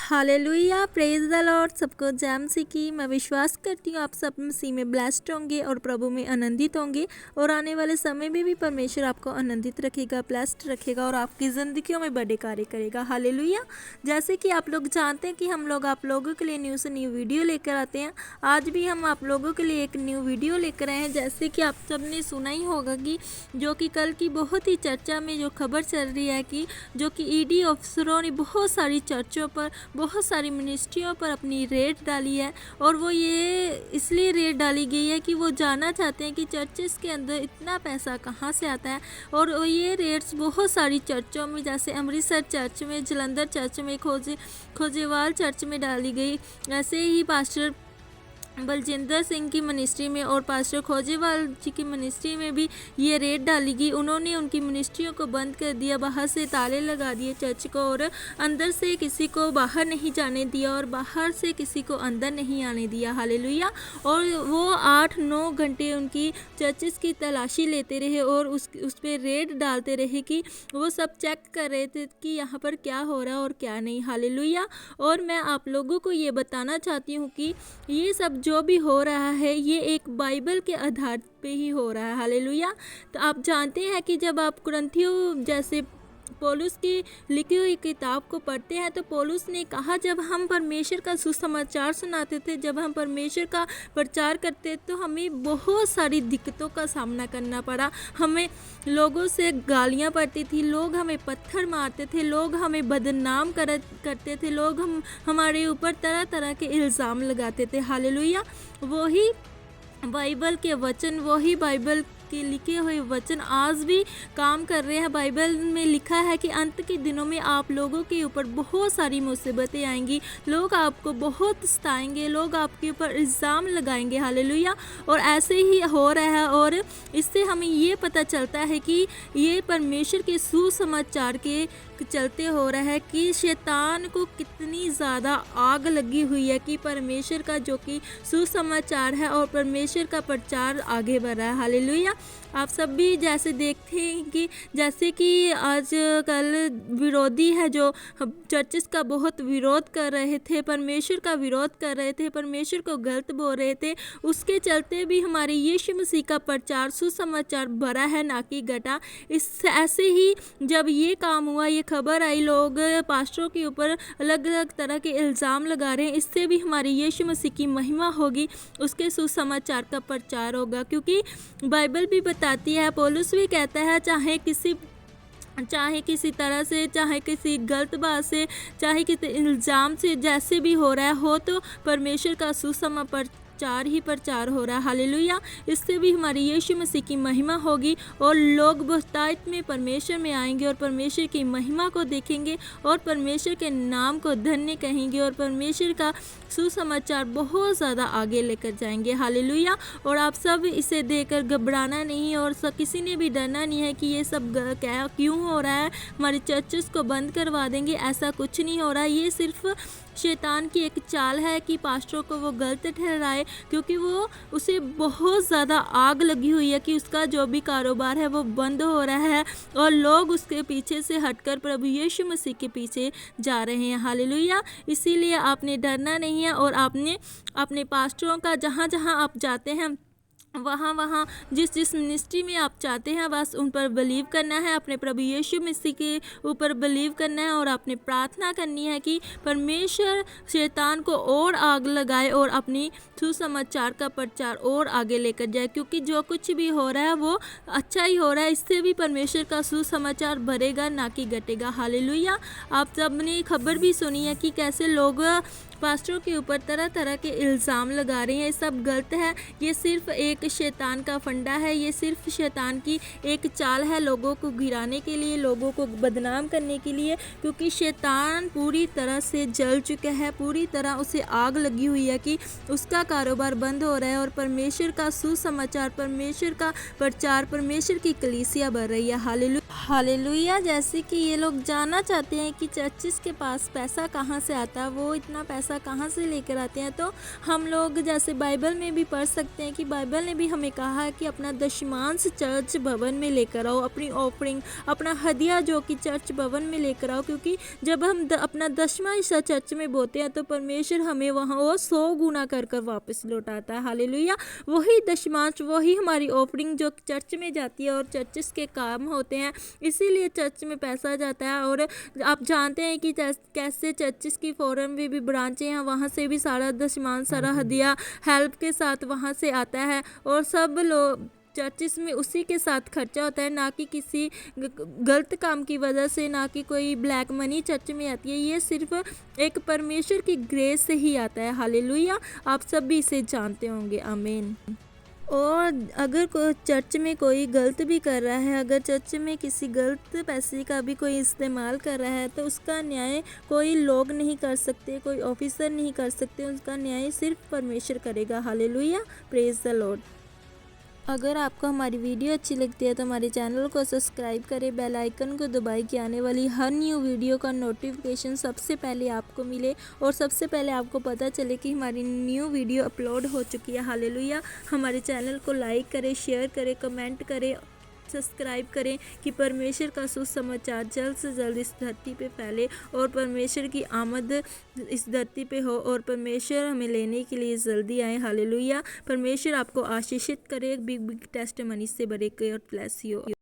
Hallelujah, praise the Lord. सबको jam सी की मैं विश्वास करती हूँ आप सब मसीह में ब्लेस्ड होंगे और प्रभु में आनंदित होंगे और आने वाले समय में भी परमेश्वर आपको आनंदित रखेगा, ब्लेस्ड रखेगा और आपकी ज़िंदगियों में बड़े कार्य करेगा। हालेलुया। जैसे कि आप लोग जानते हैं कि हम लोग आप लोगों के लिए न्यू से न्यू वीडियो लेकर आते हैं। आज भी हम आप लोगों के लिए एक न्यू वीडियो लेकर आए हैं। जैसे कि आप सबने सुना ही होगा कि जो कि कल की बहुत ही चर्चा में जो खबर चल रही है कि जो कि ईडी अफसरों ने बहुत सारी चर्चों पर, बहुत सारी मिनिस्ट्रियों पर अपनी रेड डाली है। और वो ये इसलिए रेड डाली गई है कि वो जानना चाहते हैं कि चर्चेस के अंदर इतना पैसा कहाँ से आता है। और ये रेड्स बहुत सारी चर्चों में, जैसे अमृतसर चर्च में, जलंधर चर्च में, खोजेवाल चर्च में डाली गई। ऐसे ही पास्टर बलजिंदर सिंह की मिनिस्ट्री में और पास्टर खोजेवाल जी की मिनिस्ट्री में भी ये रेड डाली गई। उन्होंने उनकी मिनिस्ट्रियों को बंद कर दिया, बाहर से ताले लगा दिए चर्च को, और अंदर से किसी को बाहर नहीं जाने दिया और बाहर से किसी को अंदर नहीं आने दिया। हालेलुया। और वो 8-9 घंटे उनकी चर्चेस की तलाशी लेते रहे और उस पर रेड डालते रहे कि वो सब चेक कर रहे थे कि यहाँ पर क्या हो रहा है और क्या नहीं। हालेलुया। और मैं आप लोगों को ये बताना चाहती हूँ कि ये सब जो भी हो रहा है ये एक बाइबल के आधार पे ही हो रहा है। हालेलुया। तो आप जानते हैं कि जब आप कुरिन्थियों जैसे पौलुस की लिखी हुई किताब को पढ़ते हैं तो पौलुस ने कहा, जब हम परमेश्वर का सुसमाचार सुनाते थे, जब हम परमेश्वर का प्रचार करते तो हमें बहुत सारी दिक्कतों का सामना करना पड़ा। हमें लोगों से गालियां पड़ती थी, लोग हमें पत्थर मारते थे, लोग हमें बदनाम करते थे, लोग हमारे ऊपर तरह तरह के इल्ज़ाम लगाते थे। हालेलुया। वही बाइबल के वचन, वही बाइबल के लिखे हुए वचन आज भी काम कर रहे हैं। बाइबल में लिखा है कि अंत के दिनों में आप लोगों के ऊपर बहुत सारी मुसीबतें आएंगी, लोग आपको बहुत सताएंगे, लोग आपके ऊपर इल्ज़ाम लगाएंगे। हालेलुया। और ऐसे ही हो रहा है और इससे हमें ये पता चलता है कि ये परमेश्वर के सुसमाचार के चलते हो रहा है कि शैतान को कितनी ज़्यादा आग लगी हुई है कि परमेश्वर का जो कि सुसमाचार है और परमेश्वर का प्रचार आगे बढ़ रहा है। हालेलुया। आप सब भी जैसे देखते हैं कि जैसे कि आज कल विरोधी है जो चर्चेस का बहुत विरोध कर रहे थे, परमेश्वर का विरोध कर रहे थे, परमेश्वर को गलत बोल रहे थे, उसके चलते भी हमारे यीशु मसीह का प्रचार सुसमाचार बढ़ा है, ना कि घटा। इस ऐसे ही जब ये काम हुआ, ये खबर आई, लोग पास्टरों के ऊपर अलग अलग तरह के इल्ज़ाम लगा रहे हैं, इससे भी हमारे यीशु मसीह की महिमा होगी, उसके सुसमाचार का प्रचार होगा। क्योंकि बाइबल भी बताती है, पौलुस भी कहता है, चाहे किसी तरह से, चाहे किसी गलत बात से, चाहे किसी इल्ज़ाम से, जैसे भी हो रहा है हो, तो परमेश्वर का सुसमाचार ही प्रचार हो रहा है। हालेलुया। इससे भी हमारी यीशु मसीह की महिमा होगी और लोग बहुतायत में परमेश्वर में आएंगे और परमेश्वर की महिमा को देखेंगे और परमेश्वर के नाम को धन्य कहेंगे और परमेश्वर का सुसमाचार बहुत ज़्यादा आगे लेकर जाएंगे। हालेलुया। और आप सब इसे देखकर घबराना नहीं और किसी ने भी डरना नहीं है कि ये सब क्या क्यों हो रहा है, हमारे चर्चेस को बंद करवा देंगे। ऐसा कुछ नहीं हो रहा है। ये सिर्फ शैतान की एक चाल है कि पास्टरों को वो गलत ठहराए, क्योंकि वो उसे बहुत ज़्यादा आग लगी हुई है कि उसका जो भी कारोबार है वो बंद हो रहा है और लोग उसके पीछे से हटकर प्रभु यीशु मसीह के पीछे जा रहे हैं। हालेलुया। इसीलिए आपने डरना नहीं है और आपने अपने पास्टरों का जहाँ जहाँ आप जाते हैं, वहाँ जिस मिनिस्ट्री में आप चाहते हैं, बस उन पर बिलीव करना है, अपने प्रभु यीशु मसीह के ऊपर बिलीव करना है और आपने प्रार्थना करनी है कि परमेश्वर शैतान को और आग लगाए और अपनी सुसमाचार का प्रचार और आगे लेकर जाए। क्योंकि जो कुछ भी हो रहा है वो अच्छा ही हो रहा है, इससे भी परमेश्वर का सुसमाचार बढ़ेगा, ना कि घटेगा। हालेलुया। आप सबने खबर भी सुनी है कि कैसे लोग पास्टरों के ऊपर तरह तरह के इल्ज़ाम लगा रहे हैं। ये सब गलत है, ये सिर्फ एक शैतान का फंडा है, ये सिर्फ शैतान की एक चाल है लोगों को गिराने के लिए, लोगों को बदनाम करने के लिए। क्योंकि शैतान पूरी तरह से जल चुका है, पूरी तरह उसे आग लगी हुई है कि उसका कारोबार बंद हो रहा है और परमेश्वर का सुसमाचार, परमेश्वर का प्रचार, परमेश्वर की कलीसिया बढ़ रही है। हालेलुया। जैसे कि ये लोग जानना चाहते हैं कि चर्चिस के पास पैसा कहाँ से आता है, वो इतना पैसा कहाँ से लेकर आते हैं, तो हम लोग जैसे बाइबल में भी पढ़ सकते हैं कि बाइबल ने भी हमें कहा है कि अपना दशमांश चर्च भवन में लेकर आओ, अपनी ऑफरिंग, अपना हदिया जो कि चर्च भवन में लेकर आओ, क्योंकि जब हम अपना दसवां हिस्सा चर्च में बोते हैं तो परमेश्वर हमें वहाँ वो 100 गुना कर कर वापस लौटाता है। हालेलुया। वही दशमांश, वही हमारी ऑफरिंग जो चर्च में जाती है और चर्चिस के काम होते हैं, इसीलिए चर्च में पैसा जाता है। और आप जानते हैं कि कैसे चर्चिस की फॉरेन में भी ब्रांचें हैं, वहाँ से भी सारा दशमांश, सारा हदिया हेल्प के साथ वहाँ से आता है और सब लोग चर्चिस में उसी के साथ खर्चा होता है, ना कि किसी गलत काम की वजह से, ना कि कोई ब्लैक मनी चर्च में आती है। ये सिर्फ एक परमेश्वर की ग्रेस से ही आता है। हालेलुया। आप सब भी इसे जानते होंगे। आमीन। और अगर कोई चर्च में कोई गलत भी कर रहा है, अगर चर्च में किसी गलत पैसे का भी कोई इस्तेमाल कर रहा है, तो उसका न्याय कोई लोग नहीं कर सकते, कोई ऑफिसर नहीं कर सकते, उसका न्याय सिर्फ परमेश्वर करेगा। हालेलुया। Praise the Lord. अगर आपको हमारी वीडियो अच्छी लगती है तो हमारे चैनल को सब्सक्राइब करें, बेल आइकन को दबाएं कि आने वाली हर न्यू वीडियो का नोटिफिकेशन सबसे पहले आपको मिले और सबसे पहले आपको पता चले कि हमारी न्यू वीडियो अपलोड हो चुकी है। हालेलुया। हमारे चैनल को लाइक करें, शेयर करें, कमेंट करें, सब्सक्राइब करें कि परमेश्वर का सुसमाचार जल्द से जल्द इस धरती पे फैले और परमेश्वर की आमद इस धरती पे हो और परमेश्वर हमें लेने के लिए जल्दी आए। हालेलुया। परमेश्वर आपको आशीषित करे, बिग बिग टेस्टिमनी से भरे। God bless you.